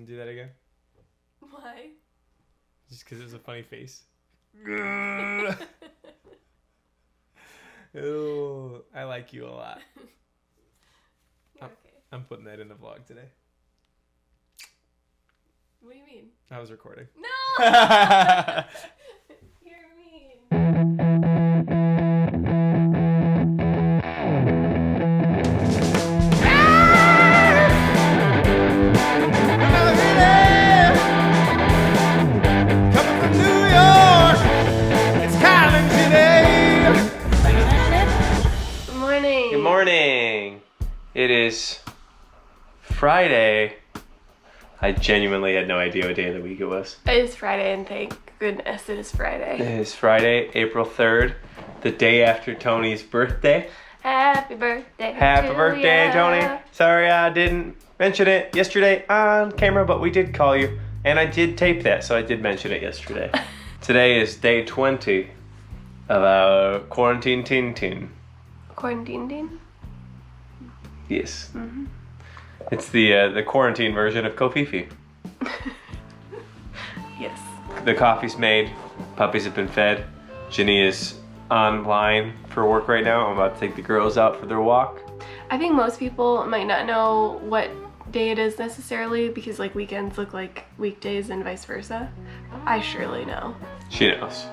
Do that again. Why? Just because it was a funny face. Ooh, I like you a lot. You're okay. I'm putting that in the vlog today. What do you mean? I was recording. No! You're mean. Coming from New York, it's Kylan today. Good morning. Good morning. It is Friday. I genuinely had no idea what day of the week it was. It is Friday, and thank goodness it is Friday. It is Friday, April 3rd, the day after Tony's birthday. Happy birthday. Happy to birthday, ya. Tony. Sorry I didn't mention it yesterday on camera, but we did call you. And I did tape that, so I did mention it yesterday. Today is day 20 of our quarantine tin. Quarantine? Yes. Mm-hmm. It's the quarantine version of coFifi. Yes. The coffee's made, puppies have been fed. Ginny is online for work right now. I'm about to take the girls out for their walk. I think most people might not know what day it is necessarily because like weekends look like weekdays and vice versa. I surely know. She knows.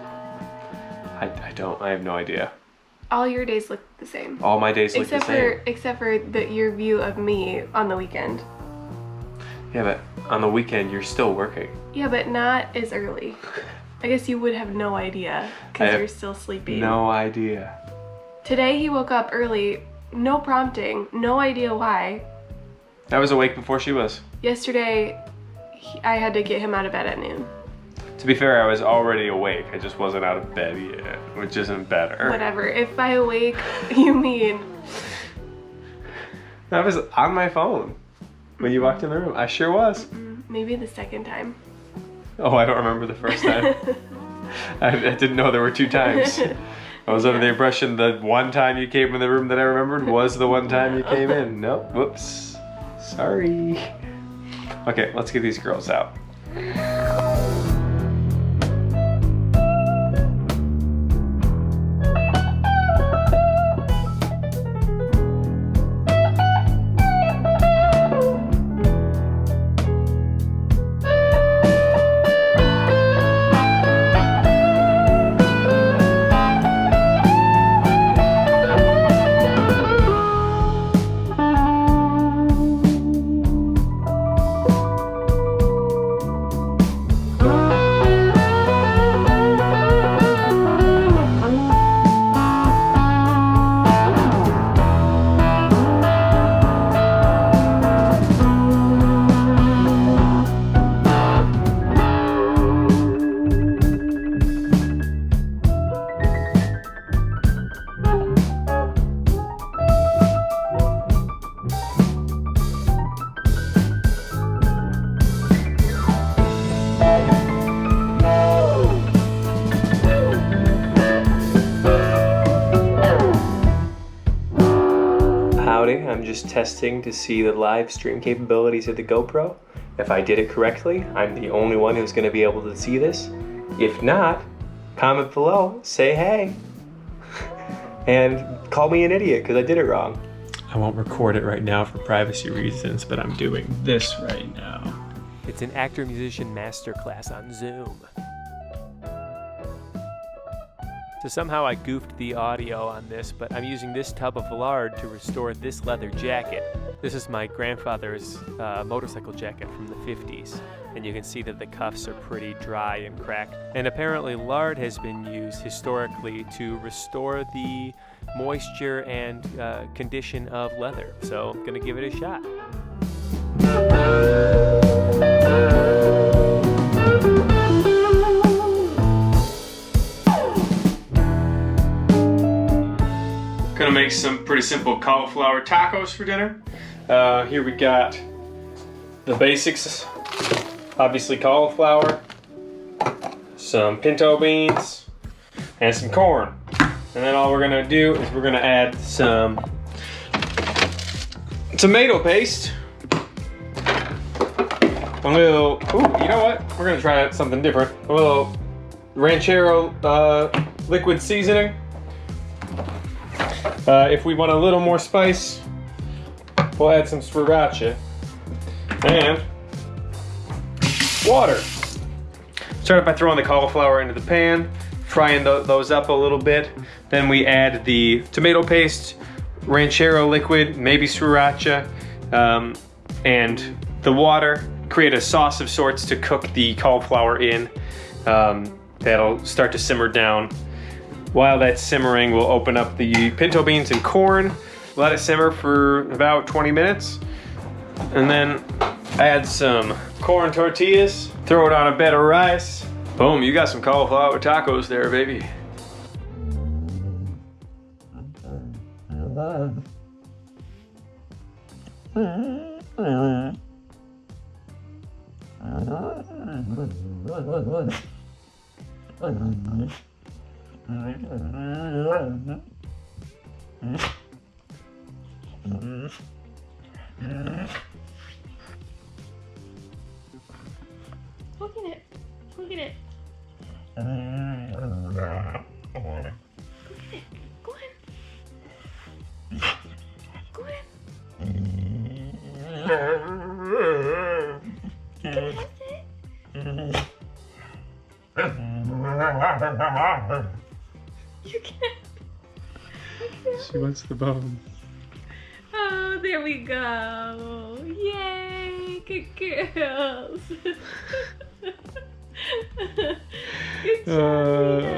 I don't. I have no idea. All your days look the same. All my days look the same. Except for your view of me on the weekend. Yeah, but on the weekend you're still working. Yeah, but not as early. I guess you would have no idea because you're still sleeping. No idea. Today he woke up early, no prompting, no idea why. I was awake before she was. Yesterday, I had to get him out of bed at noon. To be fair, I was already awake. I just wasn't out of bed yet, which isn't better. Whatever. If by awake, you mean... I was on my phone when you walked in the room. I sure was. Maybe the second time. Oh, I don't remember the first time. I didn't know there were two times. I was under the impression the one time you came in the room that I remembered was the one time you came in. Nope. Whoops. Sorry. Okay, let's get these girls out. I'm just testing to see the live stream capabilities of the GoPro. If I did it correctly, I'm the only one who's going to be able to see this. If not, comment below, say hey, and call me an idiot because I did it wrong. I won't record it right now for privacy reasons, but I'm doing this right now. It's an actor-musician masterclass on Zoom. So somehow I goofed the audio on this, but I'm using this tub of lard to restore this leather jacket. This is my grandfather's motorcycle jacket from the 50s, and you can see that the cuffs are pretty dry and cracked. And apparently lard has been used historically to restore the moisture and condition of leather. So I'm gonna give it a shot. Gonna make some pretty simple cauliflower tacos for dinner. Here we got the basics. Obviously cauliflower, some pinto beans, and some corn. And then all we're gonna do is we're gonna add some tomato paste. a little, ooh, you know what? We're gonna try something different. A little ranchero liquid seasoning. If we want a little more spice, we'll add some sriracha and water. Start by throwing the cauliflower into the pan, frying those up a little bit. Then we add the tomato paste, ranchero liquid, maybe sriracha, and the water. Create a sauce of sorts to cook the cauliflower in. That'll start to simmer down. While that's simmering, we'll open up the pinto beans and corn, let it simmer for about 20 minutes, and then add some corn tortillas, throw it on a bed of rice. Boom, you got some cauliflower tacos there, baby. Look at it. Look at it. Go on. Go on. You can have it. You can't. She wants the bone. Oh, there we go. Yay, good girls. Good job, Leah.